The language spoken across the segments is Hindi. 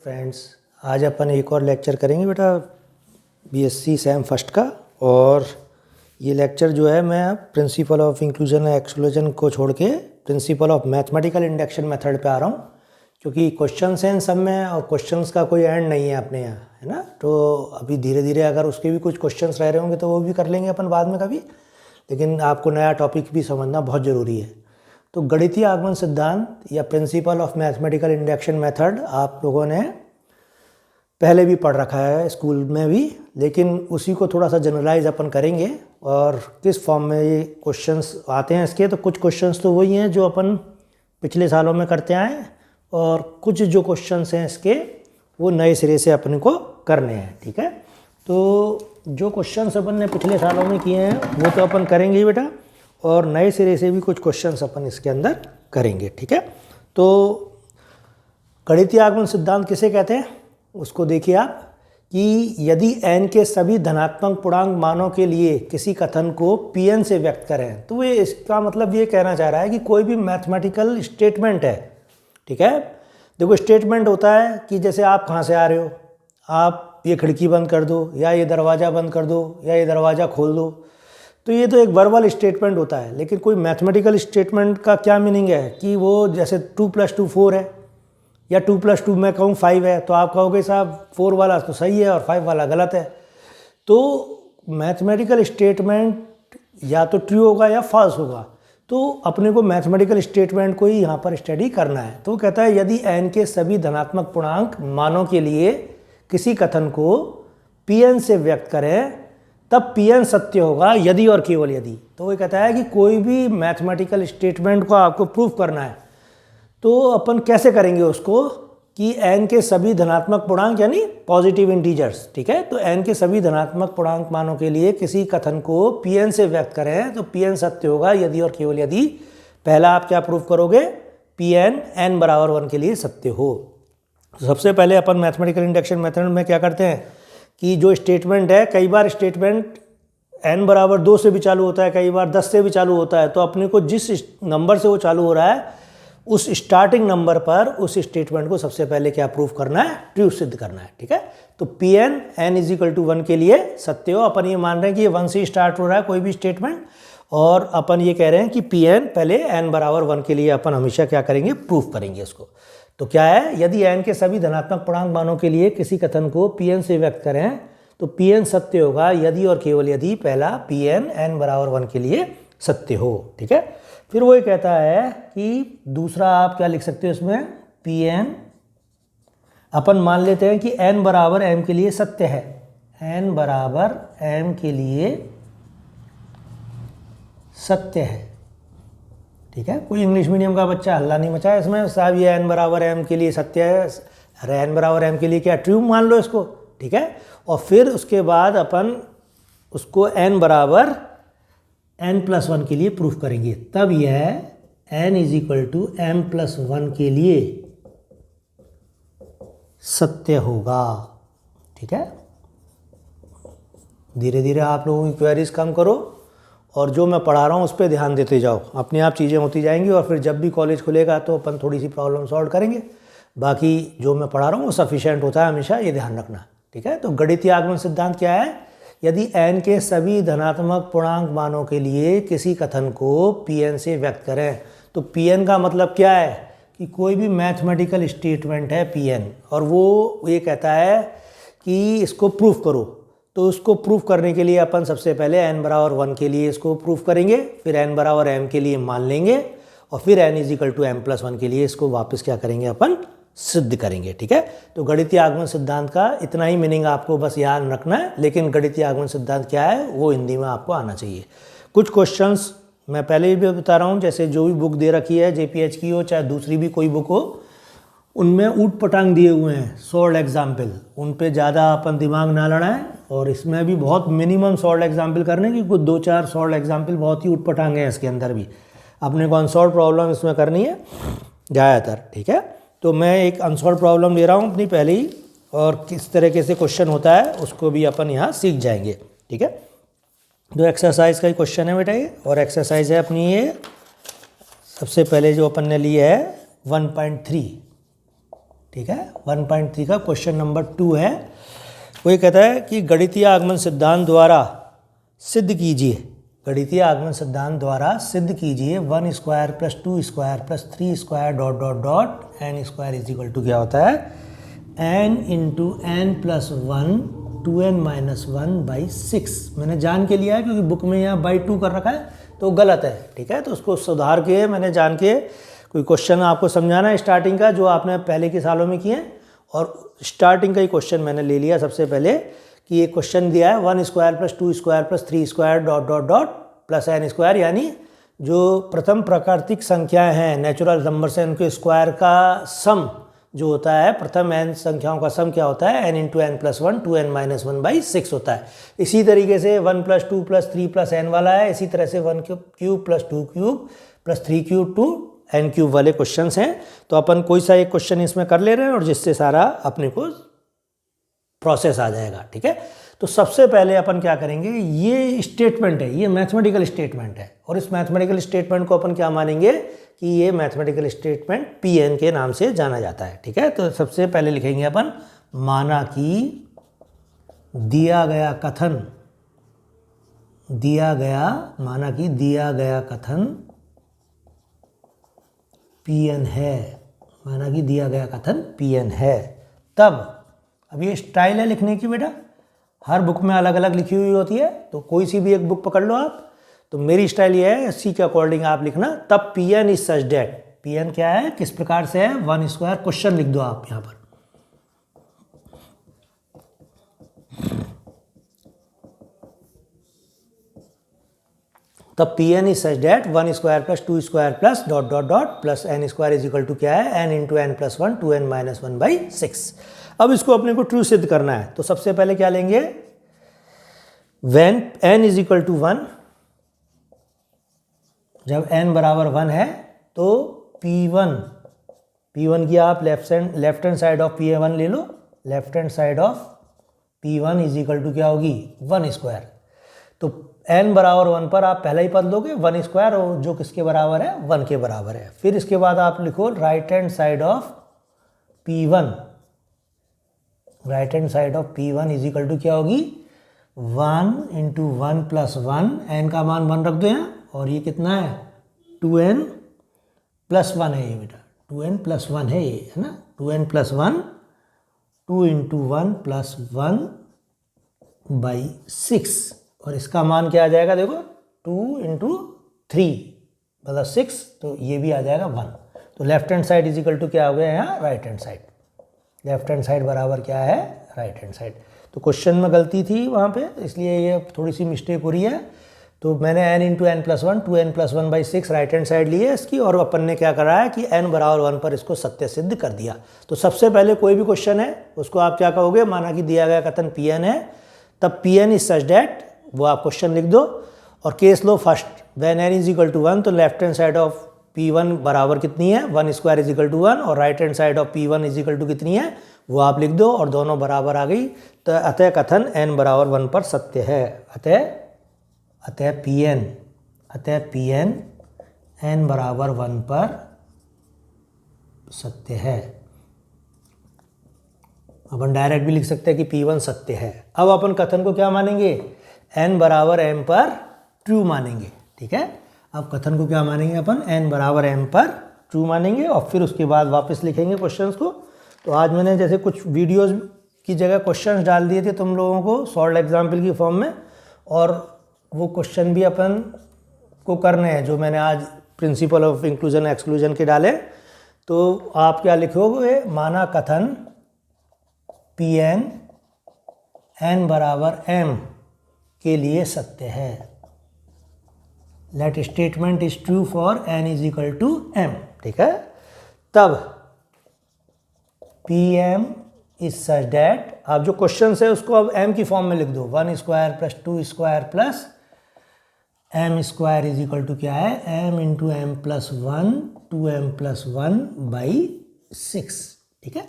फ्रेंड्स, आज अपन एक और लेक्चर करेंगे बेटा बीएससी सैम फर्स्ट का। और ये लेक्चर जो है मैं principle of inclusion and exclusion को छोड़ के principle of mathematical induction method पे आ रहा हूँ, क्योंकि क्वेश्चंस हैं सब में और क्वेश्चंस का कोई एंड नहीं है अपने यहाँ, है ना। तो अभी धीरे धीरे अगर उसके भी कुछ क्वेश्चंस रह रहे होंगे तो वो भी कर लेंगे अपन बाद में कभी, लेकिन आपको नया टॉपिक भी समझना बहुत ज़रूरी है। तो गणितीय आगमन सिद्धांत या principle of mathematical induction method आप लोगों ने पहले भी पढ़ रखा है स्कूल में भी, लेकिन उसी को थोड़ा सा जनरलाइज अपन करेंगे। और किस फॉर्म में ये क्वेश्चंस आते हैं इसके, तो कुछ क्वेश्चंस तो वही हैं जो अपन पिछले सालों में करते आए हैं, और कुछ जो क्वेश्चंस हैं इसके वो नए सिरे से अपन को करने हैं। ठीक है, तो जो क्वेश्चंस अपन ने पिछले सालों में किए हैं वो तो अपन करेंगे ही बेटा, और नए सिरे से भी कुछ क्वेश्चंस अपन इसके अंदर करेंगे। ठीक है, तो गणितीय आगमन सिद्धांत किसे कहते हैं उसको देखिए आप, कि यदि n के सभी धनात्मक पूर्णांक मानों के लिए किसी कथन को Pn से व्यक्त करें, तो ये इसका मतलब ये कहना चाह रहा है कि कोई भी मैथमेटिकल स्टेटमेंट है। ठीक है, देखो स्टेटमेंट होता है कि जैसे आप कहाँ से आ रहे हो, आप ये खिड़की बंद कर दो, या ये दरवाज़ा बंद कर दो, या ये दरवाज़ा खोल दो, तो ये तो एक वर्बल स्टेटमेंट होता है। लेकिन कोई मैथमेटिकल स्टेटमेंट का क्या मीनिंग है कि वो जैसे 2 + 2 4 है, या 2 + 2 मैं कहूँ 5 है, तो आप कहोगे साहब 4 वाला तो सही है और 5 वाला गलत है। तो मैथमेटिकल स्टेटमेंट या तो ट्रू होगा या फॉल्स होगा, तो अपने को मैथमेटिकल स्टेटमेंट को ही यहाँ पर स्टडी करना है। तो कहता है यदि n के सभी धनात्मक पूर्णांक मानों के लिए किसी कथन को Pn से व्यक्त करें तब Pn सत्य होगा यदि और केवल यदि। तो वो कहता है कि कोई भी मैथमेटिकल स्टेटमेंट को आपको प्रूफ करना है, तो अपन कैसे करेंगे उसको, कि n के सभी धनात्मक पूर्णांक यानी पॉजिटिव इंटीजर्स, ठीक है, तो n के सभी धनात्मक पूर्णांक मानों के लिए किसी कथन को Pn से व्यक्त करें तो Pn सत्य होगा यदि और केवल यदि पहला आप क्या प्रूफ करोगे, Pn n = 1 के लिए सत्य हो। तो सबसे पहले अपन मैथमेटिकल इंडक्शन मेथड में क्या करते हैं कि जो स्टेटमेंट है, कई बार स्टेटमेंट n = 2 से भी चालू होता है, कई बार 10 से भी चालू होता है, तो अपने को जिस नंबर से वो चालू हो रहा है उस स्टार्टिंग नंबर पर उस स्टेटमेंट को सबसे पहले क्या प्रूफ करना है, ट्रू सिद्ध करना है। ठीक है, तो Pn n = 1 के लिए सत्य हो। अपन ये मान रहे हैं कि ये 1 से स्टार्ट हो रहा है कोई भी स्टेटमेंट, और अपन ये कह रहे हैं कि Pn पहले n = 1 के लिए अपन हमेशा क्या करेंगे, प्रूफ करेंगे इसको। तो क्या है, यदि n के सभी धनात्मक पूर्णांक मानों के लिए किसी कथन को Pn से व्यक्त करें तो Pn सत्य होगा यदि और केवल यदि पहला Pn n = 1 के लिए सत्य हो। ठीक है, फिर वो ये कहता है कि दूसरा आप क्या लिख सकते हो इसमें, Pn अपन मान लेते हैं कि n = m के लिए सत्य है, n = m के लिए सत्य है। ठीक है, कोई इंग्लिश मीडियम का बच्चा हल्ला नहीं मचाया इसमें, साहब ये n = m के लिए सत्य है। अरे n = m के लिए क्या, ट्रू मान लो इसको। ठीक है, और फिर उसके बाद अपन उसको n = n+1 के लिए प्रूफ करेंगे, तब यह n = m+1 के लिए सत्य होगा। ठीक है, धीरे धीरे आप लोगों की क्वेरीज कम करो और जो मैं पढ़ा रहा हूँ उस पर ध्यान देते जाओ, अपने आप चीज़ें होती जाएंगी, और फिर जब भी कॉलेज खुलेगा तो अपन थोड़ी सी प्रॉब्लम सॉल्व करेंगे। बाकी जो मैं पढ़ा रहा हूँ वो सफिशिएंट होता है, हमेशा ये ध्यान रखना। ठीक है, तो गणितीय आगमन सिद्धांत क्या है, यदि n के सभी धनात्मक पूर्णांक मानों के लिए किसी कथन को Pn से व्यक्त करें, तो Pn का मतलब क्या है कि कोई भी मैथमेटिकल स्टेटमेंट है Pn, और वो ये कहता है कि इसको प्रूफ करो। तो उसको प्रूफ करने के लिए अपन सबसे पहले n = 1 के लिए इसको प्रूफ करेंगे, फिर n = m के लिए मान लेंगे, और फिर n = m+1 के लिए इसको वापस क्या करेंगे, अपन सिद्ध करेंगे। ठीक है, तो गणितीय आगमन सिद्धांत का इतना ही मीनिंग आपको बस याद रखना है, लेकिन गणितीय आगमन सिद्धांत क्या है वो हिंदी में आपको आना चाहिए। कुछ क्वेश्चंस मैं पहले भी बता रहा हूँ, जैसे जो भी बुक दे रखी है JPH की हो चाहे दूसरी भी कोई बुक हो, उनमें ऊट पटांग दिए हुए हैं सॉल्व एग्जाम्पल, उन पे ज़्यादा अपन दिमाग ना लड़ाएं, और इसमें भी बहुत मिनिमम सॉल्व एग्जाम्पल करने की, कुछ 2-4 सॉल्व एग्जाम्पल बहुत ही ऊट पटांग हैं इसके अंदर भी, अपने को अनसॉल्व प्रॉब्लम इसमें करनी है ज़्यादातर। ठीक है, तो मैं एक अनसॉल्व प्रॉब्लम ले रहा हूँ अपनी पहले ही, और किस तरीके से क्वेश्चन होता है उसको भी अपन यहाँ सीख जाएंगे। ठीक है, तो एक्सरसाइज का ही क्वेश्चन है बेटा ये, और एक्सरसाइज है अपनी ये सबसे पहले जो अपन ने ली है 1.3। ठीक है। 1.3 का क्वेश्चन नंबर 2 है। वो ये कहता है कि गणितीय आगमन सिद्धांत द्वारा सिद्ध कीजिए, गणितीय आगमन सिद्धांत द्वारा सिद्ध कीजिए 1 square plus 2 square plus 3 square dot dot dot N square is equal to क्या होता है, N into N plus 1 2n minus 1 by 6। मैंने जान के लिया है क्योंकि बुक में यहाँ बाई 2 कर रखा है तो गलत है, ठीक है। तो उसको सुधार के मैंने जान के कोई क्वेश्चन आपको समझाना है स्टार्टिंग का जो आपने पहले के सालों में किए, और स्टार्टिंग का ही क्वेश्चन मैंने ले लिया सबसे पहले कि ये क्वेश्चन दिया है 1 square plus 2 square plus 3 square dot dot dot plus N square, यानी जो प्रथम प्राकृतिक संख्याएं हैं नेचुरल नंबर से उनके स्क्वायर का सम जो होता है, प्रथम एन संख्याओं का सम क्या होता है, N into N plus 1 2n minus 1 by 6 होता है। इसी तरीके से 1 प्लस 2 प्लस 3 प्लस एन वाला है, इसी तरह से 1 cube plus 2 cube plus 3 cube to N cube वाले क्वेश्चंस हैं। तो अपन कोई सा एक क्वेश्चन इसमें कर ले रहे हैं और जिससे सारा अपने को प्रोसेस आ जाएगा, ठीक है। तो सबसे पहले अपन क्या करेंगे, ये स्टेटमेंट है, ये मैथमेटिकल स्टेटमेंट है, और इस मैथमेटिकल स्टेटमेंट को अपन क्या मानेंगे कि ये मैथमेटिकल स्टेटमेंट Pn के नाम से जाना जाता है, ठीक है। तो सबसे पहले लिखेंगे अपन, माना कि दिया गया कथन, माना कि दिया गया कथन Pn है, माना कि दिया गया कथन Pn है। तब अब ये स्टाइल है लिखने की बेटा, हर बुक में अलग अलग लिखी हुई होती है, तो कोई सी भी एक बुक पकड़ लो आप। तो मेरी स्टाइल ये है, इसी के अकॉर्डिंग आप लिखना। तब Pn is such that, Pn क्या है, किस प्रकार से है, 1 स्क्वायर, क्वेश्चन लिख दो आप यहाँ पर। तब Pn is such that 1 square plus 2 square plus dot dot dot plus N square is equal to क्या है, N into N plus 1 2n minus 1 by 6। अब इसको अपने को ट्रू सिद्ध करना है, तो सबसे पहले क्या लेंगे, when n is equal to 1, जब n बराबर 1 है तो P1 की आप left hand side of P1 ले लो, left hand side of P1 is equal to क्या होगी, 1 स्क्वायर। तो n बराबर 1 पर आप पहला ही पद लोगे 1 स्क्वायर, और जो किसके बराबर है, 1 के बराबर है। फिर इसके बाद आप लिखो right hand side of P1, right hand side of P1 is equal to क्या होगी, 1 इंटू 1 प्लस 1, एन का मान 1 रख दो यहाँ, और ये कितना है, 2n प्लस 1 है ये बेटा, 2n प्लस 1 है ये, है ना, 2n plus 1, 2 into 1 plus 1 by 6, और इसका मान क्या आ जाएगा, देखो 2 इंटू 3 मतलब 6, तो ये भी आ जाएगा 1। तो left hand side is equal to क्या हो गया यहाँ, right hand side, left hand side बराबर क्या है, राइट हैंड साइड। तो क्वेश्चन में गलती थी वहाँ पे, इसलिए ये थोड़ी सी मिस्टेक हो रही है। तो मैंने n into N plus 1 2n plus 1 by 6 right hand side ली है इसकी, और अपन ने क्या करा है कि n बराबर 1 पर इसको सत्य सिद्ध कर दिया। तो सबसे पहले कोई भी क्वेश्चन है उसको आप क्या कहोगे, माना कि दिया गया कथन Pn है, तब Pn इज सच डेट, वो आप क्वेश्चन लिख दो, और केस लो first, when n is equal to 1, तो left hand side of P1 बराबर कितनी है, 1 स्क्वायर इज इक्वल टू 1, और right hand side of P1 is equal to कितनी है, वो आप लिख दो, और दोनों बराबर आ गई। तो अतः कथन n बराबर 1 पर सत्य है, अतः Pn n बराबर 1 पर सत्य है। अपन डायरेक्ट भी लिख सकते हैं कि P1 सत्य है। अब अपन कथन को क्या मानेंगे, n बराबर m पर ट्रू मानेंगे, ठीक है। अब कथन को क्या मानेंगे अपन, n बराबर m पर ट्रू मानेंगे, और फिर उसके बाद वापस लिखेंगे क्वेश्चंस को। तो आज मैंने जैसे कुछ वीडियोस की जगह क्वेश्चंस डाल दिए थे तुम लोगों को सॉल्व एग्जाम्पल की फॉर्म में, और वो क्वेश्चन भी अपन को करने हैं जो मैंने आज प्रिंसिपल ऑफ इंक्लूजन एक्सक्लूजन के डाले। तो आप क्या लिखोगे, माना कथन Pn n बराबर m के लिए सत्य है, let statement is true for n is equal to m, ठीक है। तब Pm इज सच डेट, आप जो क्वेश्चन है उसको अब m की फॉर्म में लिख दो, 1 square plus 2 square plus m square is equal to क्या है, m into m plus 1 2m plus 1 by 6, ठीक है।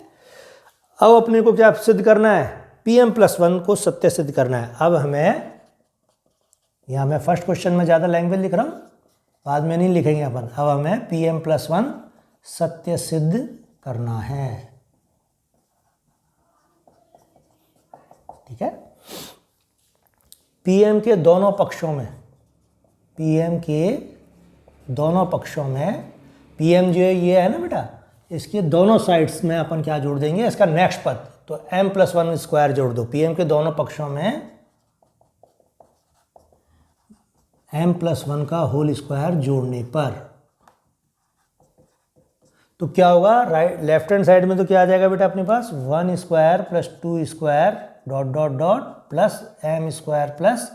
अब अपने को क्या सिद्ध करना है, Pm प्लस 1 को सत्य सिद्ध करना है। अब हमें यहाँ मैं फर्स्ट क्वेश्चन में ज़्यादा लैंग्वेज लिख रहा हूँ, बाद में नहीं लिखेंगे अपन। अब हमें Pm प्लस 1 सत्य सिद्ध करना है, ठीक है। PM के दोनों पक्षों में, PM के दोनों पक्षों में, PM जो है ये है ना बेटा, इसके दोनों साइड्स में अपन क्या जोड़ देंगे, इसका नेक्स्ट पद, तो m+1 स्क्वायर जोड़ दो। PM के दोनों पक्षों में m+1 का होल स्क्वायर जोड़ने पर तो क्या होगा, राइट लेफ्ट हैंड साइड में तो क्या आ जाएगा बेटा अपने पास, 1 square plus 2 square dot dot dot plus m square plus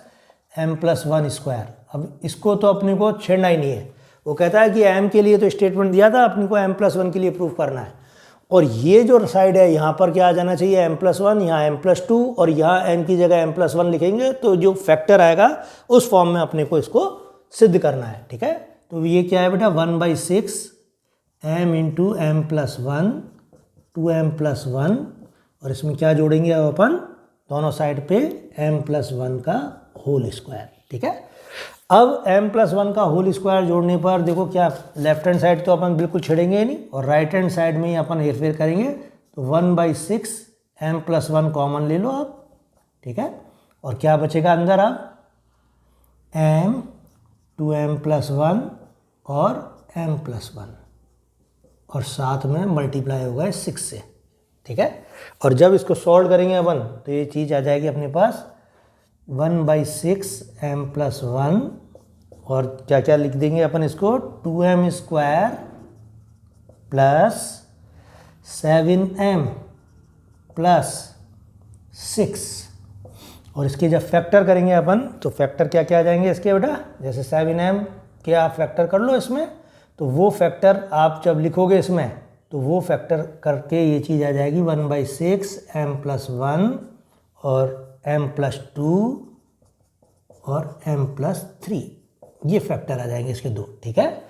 m+1 square. अब इसको तो अपने को छेड़ना ही नहीं है, वो कहता है कि m के लिए तो स्टेटमेंट दिया था, अपने को m+1 के लिए प्रूफ करना है। और ये जो साइड है यहाँ पर क्या आ जाना चाहिए, m+1, यहाँ m+2 और यहाँ m की जगह m+1 लिखेंगे तो जो फैक्टर आएगा उस फॉर्म में अपने को इसको सिद्ध करना है। ठीक है, तो ये क्या है बेटा, 1/6 m इंटू m+1 2m+1 और इसमें क्या जोड़ेंगे अब अपन, दोनों साइड पे m+1 का होल स्क्वायर। ठीक है, अब m+1 का होल स्क्वायर जोड़ने पर देखो क्या, लेफ्ट हैंड साइड तो अपन बिल्कुल छेड़ेंगे ही नहीं और राइट हैंड साइड में ही अपन हेरफेर करेंगे, तो 1/6 m+1 कॉमन ले लो आप। ठीक है, और क्या बचेगा अंदर, आप m 2m+1 और m+1 और साथ में मल्टीप्लाई होगा 6 से। ठीक है, और जब इसको सॉल्व करेंगे अपन तो ये चीज़ आ जाएगी अपने पास 1/6 m+1 और क्या क्या लिख देंगे अपन इसको, 2m square plus 7m plus 6 और इसके जब फैक्टर करेंगे अपन तो फैक्टर क्या क्या आ जाएंगे इसके बेटा, जैसे 7m के आप फैक्टर कर लो इसमें, तो वो फैक्टर आप जब लिखोगे इसमें तो वो फैक्टर करके ये चीज़ आ जाएगी 1/6 m+1 और m+2 और m+3, ये फैक्टर आ जाएंगे इसके दो। ठीक है,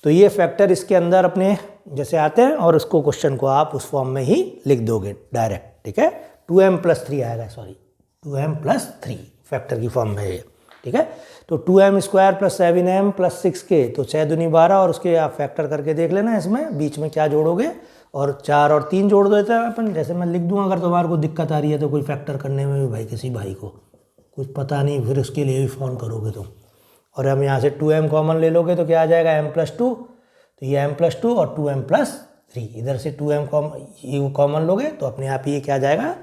तो ये फैक्टर इसके अंदर अपने जैसे आते हैं और उसको क्वेश्चन को आप उस फॉर्म में ही लिख दोगे डायरेक्ट। ठीक है, 2m+3 आएगा, सॉरी 2m+3 फैक्टर की फॉर्म में ये। ठीक है, तो 2m square plus 7m plus 6 के तो 6 दूनी 12 और उसके आप फैक्टर करके देख लेना इसमें बीच में क्या जोड़ोगे, और 4 और 3 जोड़ देते हैं अपन, जैसे मैं लिख दूंगा। अगर तुम्हारे को दिक्कत आ रही है तो कोई फैक्टर करने में भी भाई किसी भाई को कुछ पता नहीं, फिर उसके लिए भी फ़ोन करोगे तुम। और हम यहाँ से 2m कॉमन ले लोगे तो क्या आ जाएगा m+2, तो ये m+2 और 2m+3, इधर से 2m कॉमन लोगे तो अपने आप ये क्या आ जाएगा,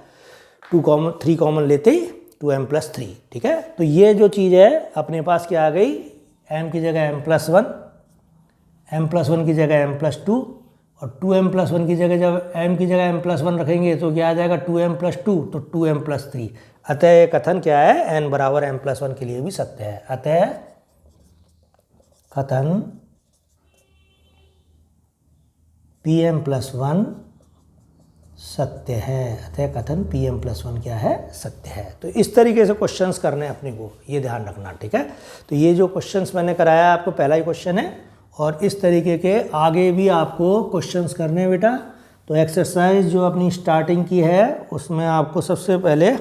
3 कॉमन लेते ही 2m+3। ठीक है, तो ये जो चीज़ है अपने पास क्या आ गई, m की जगह m+1, m+1 की जगह m+2 और 2m+1 की जगह जब m की जगह m+1 रखेंगे तो क्या आ जाएगा 2m+2 तो 2m+3। अतः ये कथन क्या है, n बराबर m+1 के लिए भी सत्य है। अतः कथन Pm+1 सत्य है। अतः कथन Pm+1 क्या है, सत्य है। तो इस तरीके से क्वेश्चंस करने अपने को, ये ध्यान रखना। ठीक है, तो ये जो क्वेश्चंस मैंने कराया आपको पहला ही क्वेश्चन है और इस तरीके के आगे भी आपको क्वेश्चंस करने हैं बेटा। तो एक्सरसाइज जो अपनी स्टार्टिंग की है उसमें आपको सबसे पहले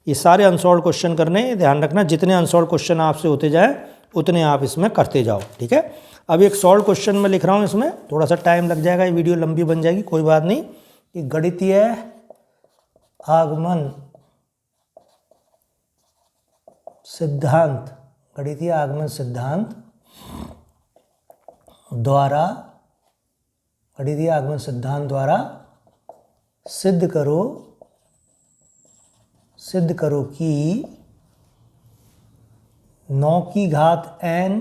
ये सारे अनसॉल्व क्वेश्चन करने, ध्यान रखना जितने अनसॉल्व क्वेश्चन आपसे होते जाए उतने आप इसमें करते जाओ। ठीक है, अब एक सॉल्व क्वेश्चन में लिख रहा हूँ, इसमें थोड़ा सा टाइम लग जाएगा, ये वीडियो लंबी बन जाएगी, कोई बात नहीं। कि गणितीय आगमन सिद्धांत, गणितीय आगमन सिद्धांत द्वारा, गणितीय आगमन सिद्धांत द्वारा सिद्ध करो कि 9 की घात n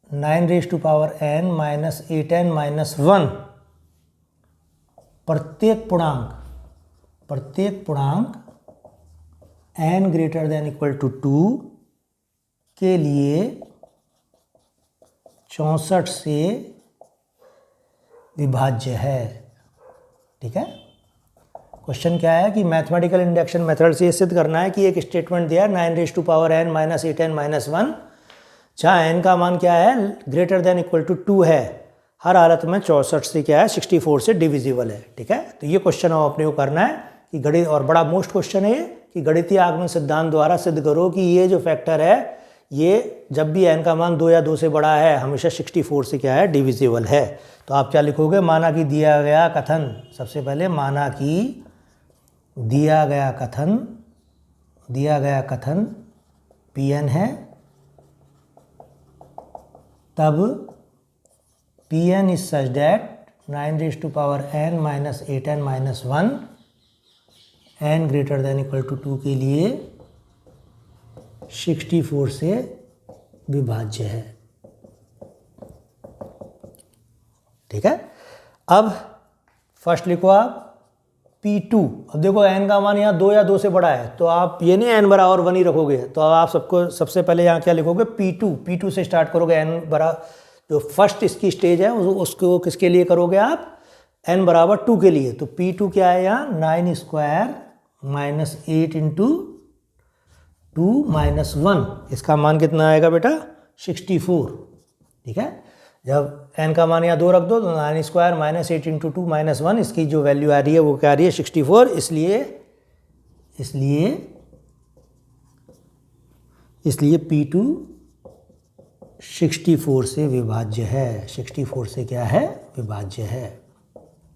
9n minus 8n minus 1 प्रत्येक पूर्णांक n greater than equal to 2 के लिए 64 से विभाज्य है। ठीक है, क्वेश्चन क्या है कि मैथमेटिकल इंडक्शन मेथड से ये सिद्ध करना है कि एक स्टेटमेंट दिया 9n माइनस 8n माइनस 1, जहाँ n का मान क्या है, ग्रेटर देन इक्वल टू 2 है, हर हालत में 64 से क्या है, 64 से डिविजिबल है। ठीक है, तो ये क्वेश्चन हम अपने को करना है कि गणित, और बड़ा मोस्ट क्वेश्चन है ये कि गणितीय आगमन सिद्धांत द्वारा सिद्ध करो कि ये जो फैक्टर है ये जब भी n का मान 2 या 2 से बड़ा है हमेशा 64 से क्या है, डिविजिबल है। तो आप क्या लिखोगे, माना कि दिया गया कथन, सबसे पहले माना कि दिया गया कथन दिया गया कथन Pn है, तब Pn is such that 9n minus 8n minus 1 n greater than equal to 2 के लिए 64 से विभाज्य है। ठीक है, अब फर्स्ट लिखो आप P2। अब देखो n का मान यहाँ 2 या 2 से बड़ा है, तो आप ये नहीं n बराबर 1 ही रखोगे, तो आप सबको सबसे पहले यहाँ क्या लिखोगे, P2 से स्टार्ट करोगे। n बराबर जो फर्स्ट इसकी स्टेज है उसको किसके लिए करोगे आप, n बराबर 2 के लिए। तो P2 क्या है यहाँ, 9 स्क्वायर माइनस 8 इंटू 2 माइनस 1, इसका मान कितना आएगा बेटा, 64। ठीक है, जब n का मान यहाँ 2 रख दो तो 9 स्क्वायर माइनस 8 इंटू 2 माइनस 1, इसकी जो वैल्यू आ रही है वो क्या आ रही है, 64। इसलिए P2 64 से विभाज्य है, 64 से क्या है, विभाज्य है।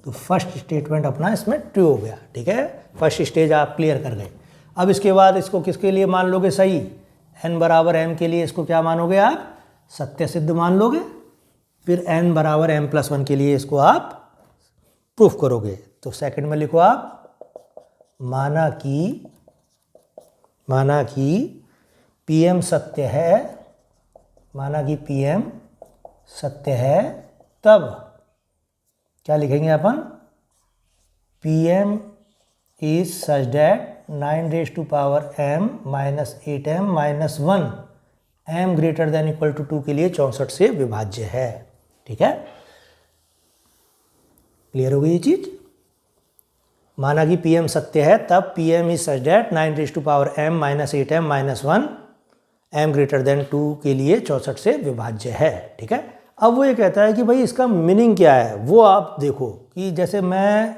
तो फर्स्ट स्टेटमेंट अपना इसमें ट्रू हो गया। ठीक है, फर्स्ट स्टेज आप क्लियर कर गए। अब इसके बाद इसको किसके लिए मान लोगे सही, n बराबर m के लिए इसको क्या मानोगे आप, सत्य सिद्ध मान लोगे। फिर n बराबर m+1 के लिए इसको आप प्रूफ करोगे। तो सेकंड में लिखो आप, माना कि Pm सत्य है, माना कि Pm सत्य है, तब क्या लिखेंगे अपन, Pm is such that 9m minus 8m minus 1 m greater than equal to 2 के लिए 64 से विभाज्य है। ठीक है, क्लियर हो गई ये चीज। माना कि Pm सत्य है, तब Pm is such that 9m minus 8m minus 1 m greater then 2 के लिए 64 से विभाज्य है। ठीक है, अब वो ये कहता है कि भाई इसका मीनिंग क्या है, वो आप देखो कि जैसे मैं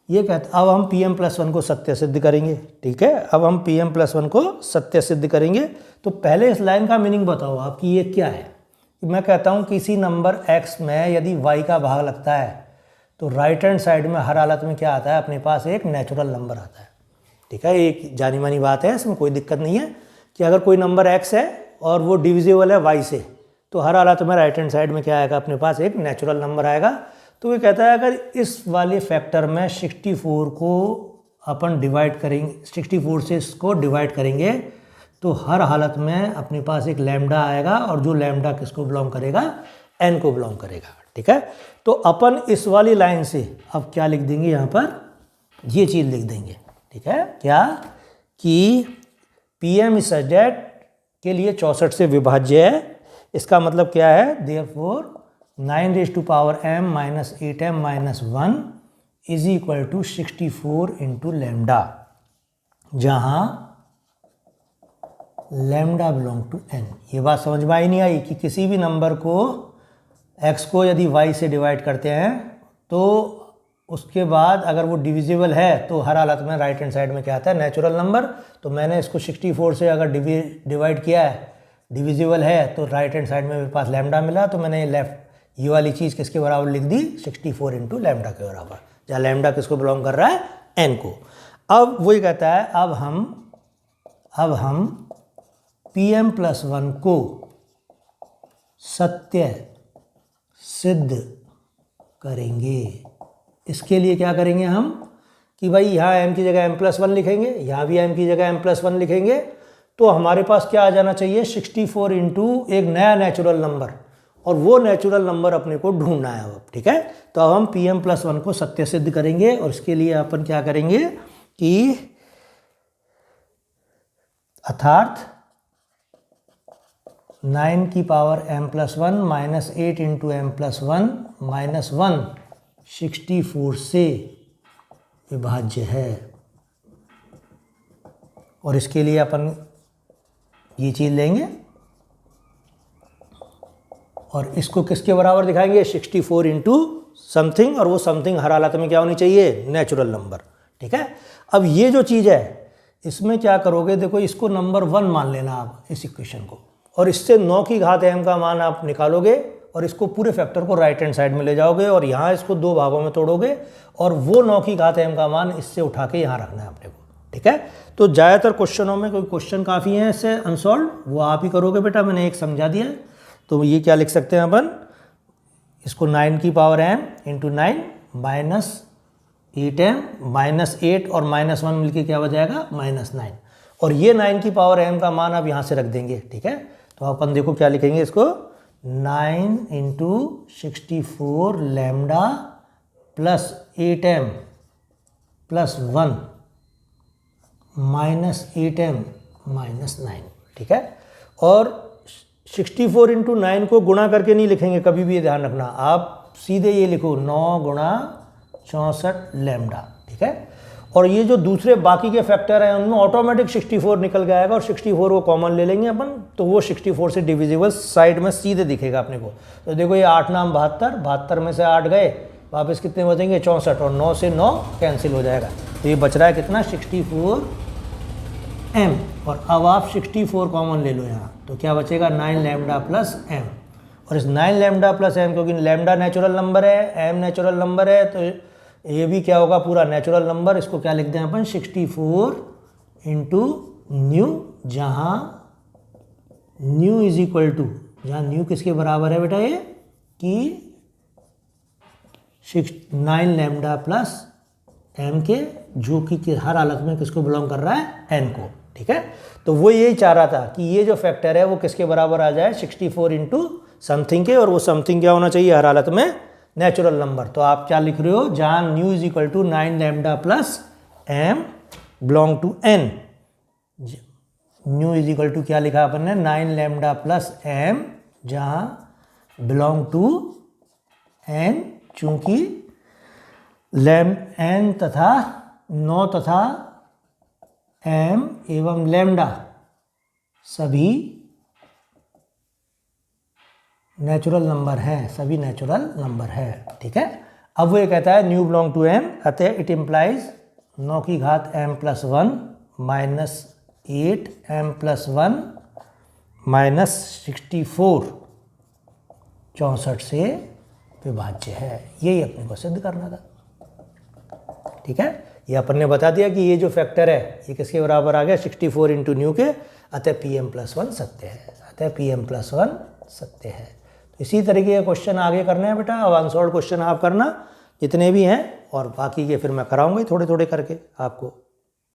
ये कहता, अब हम Pm+1 को सत्य सिद्ध करेंगे। ठीक है, अब हम Pm+1 को सत्य सिद्ध करेंगे। तो पहले इस लाइन का मीनिंग बताओ आप कि ये क्या है। मैं कहता हूँ किसी नंबर x में यदि y का भाग लगता है तो राइट हैंड साइड में हर हालत में क्या आता है, अपने पास एक नेचुरल नंबर आता है। ठीक है, एक जानी मानी बात है, इसमें कोई दिक्कत नहीं है कि अगर कोई नंबर x है और वो डिविजिबल है y से, तो हर हालत में राइट हैंड साइड में क्या आएगा, अपने पास एक नेचुरल नंबर आएगा। तो ये कहता है अगर इस वाले फैक्टर में 64 को अपन डिवाइड करेंगे, 64 से इसको डिवाइड करेंगे, तो हर हालत में अपने पास एक लैम्डा आएगा, और जो लैम्डा किसको बिलोंग करेगा, n को बिलोंग करेगा। ठीक है, तो अपन इस वाली लाइन से अब क्या लिख देंगे, यहाँ पर ये चीज़ लिख देंगे। ठीक है, क्या कि Pm इज सच दैट के लिए 64 से विभाज्य है। इसका मतलब क्या है, therefore 9m minus 8m minus 1 is equal to 64 into lambda, जहाँ लैम्डा बिलोंग टू n। ये बात समझ में आई नहीं आई कि किसी भी नंबर को x को यदि y से डिवाइड करते हैं तो उसके बाद अगर वो डिविजिबल है तो हर हालत में राइट हैंड साइड में क्या आता है, नेचुरल नंबर। तो मैंने इसको 64 से अगर डिवाइड किया है, डिविजिबल है, तो राइट हैंड साइड में मेरे पास लैम्डा मिला, तो मैंने ये वाली चीज़ किसके बराबर लिख दी, 64 इंटू लैम्डा के बराबर, जहाँ लैम्डा किसको बिलोंग कर रहा है, n को। अब वही कहता है, अब हम Pm+1 को सत्य सिद्ध करेंगे। इसके लिए क्या करेंगे हम कि भाई यहाँ m की जगह m+1 लिखेंगे, यहाँ भी m की जगह m+1 लिखेंगे, तो हमारे पास क्या आ जाना चाहिए, 64 इंटू एक नया नेचुरल नंबर, और वो नेचुरल नंबर अपने को ढूंढना है अब। ठीक है, तो अब हम Pm+1 को सत्य सिद्ध करेंगे, और इसके लिए अपन क्या करेंगे कि अर्थात 9m+1 minus 8 into m+1 minus 1 64 से विभाज्य है। और इसके लिए अपन ये चीज़ लेंगे और इसको किसके बराबर दिखाएंगे, 64 इंटू समथिंग, और वो समथिंग हर हालत में क्या होनी चाहिए, नेचुरल नंबर। ठीक है, अब ये जो चीज़ है इसमें क्या करोगे, देखो इसको नंबर 1 मान लेना आप इस इक्वेशन को, और इससे 9 की घात m का मान आप निकालोगे, और इसको पूरे फैक्टर को राइट हैंड साइड में ले जाओगे, और यहाँ इसको 2 भागों में तोड़ोगे, और वो 9 की घात m का मान इससे उठा के यहाँ रखना है अपने को। ठीक है। तो ज़्यादातर क्वेश्चनों में कोई क्वेश्चन काफ़ी हैं इससे अनसॉल्व, वो आप ही करोगे बेटा, मैंने एक समझा दिया है। तो ये क्या लिख सकते हैं अपन, इसको 9 की power m into 9 minus 8m minus 8 और माइनस 1 मिलके क्या हो जाएगा -9, और ये 9 की पावर m का मान आप यहाँ से रख देंगे, ठीक है। तो अपन देखो क्या लिखेंगे इसको, 9 into 64 lambda plus 8m plus 1 minus 8m minus 9, ठीक है। और 64 इंटू 9 को गुणा करके नहीं लिखेंगे कभी भी, ये ध्यान रखना, आप सीधे ये लिखो 9 गुणा 64 लैम्डा, ठीक है। और ये जो दूसरे बाकी के फैक्टर हैं उनमें ऑटोमेटिक 64 निकल के आएगा, और 64 वो कॉमन ले लेंगे अपन, तो वो 64 से डिविजिबल साइड में सीधे दिखेगा अपने को। तो देखो ये 8 नाम 72, 72 में से 8 गए, वापस कितने बचेंगे 64, और 9 से 9 कैंसिल हो जाएगा। तो ये बच रहा है कितना 64m, और अब आप 64 कॉमन ले लो यहाँ, तो क्या बचेगा 9 लैम्डा प्लस m, और इस 9 लैम्डा प्लस m, क्योंकि लैम्डा नेचुरल नंबर है, m नेचुरल नंबर है, तो ये भी क्या होगा पूरा नेचुरल नंबर। इसको क्या लिख दें अपन 64 इंटू न्यू, जहाँ न्यू इज इक्वल टू, जहाँ न्यू किसके बराबर है बेटा, ये कि 9 लैम्डा प्लस m के, जो कि हर हालत में किसको बिलोंग कर रहा है, n को, ठीक है। तो वो यही चाह रहा था कि ये जो फैक्टर है वो किसके बराबर आ जाए 64 इंटू समथिंग के, और वो समथिंग क्या होना चाहिए हर हालत में नेचुरल नंबर। तो आप क्या लिख रहे हो, जहाँ nu is equal to 9 lambda plus m belong to n, nu is equal to क्या लिखा अपन ने 9 लैम्डा प्लस m, जहाँ बिलोंग टू n, चूंकि n तथा 9 तथा m एवं लैम्डा सभी नेचुरल नंबर है, सभी नेचुरल नंबर है, ठीक है। अब वो ये कहता है न्यू बिलोंग टू m, अतः इट इम्प्लाइज 9 की घात m plus 1 minus 8m plus 1 minus 64 64 से विभाज्य है। यही अपने को सिद्ध करना था, ठीक है। ये अपन ने बता दिया कि ये जो फैक्टर है ये किसके बराबर आ गया 64 इंटू न्यू के, अतः pm प्लस 1 सत्य है, अतः pm प्लस 1 सत्य है। तो इसी तरीके के क्वेश्चन आगे करने हैं बेटा, अब अनसॉल्व क्वेश्चन आप करना जितने भी हैं, और बाकी के फिर मैं कराऊंगा थोड़े थोड़े करके आपको।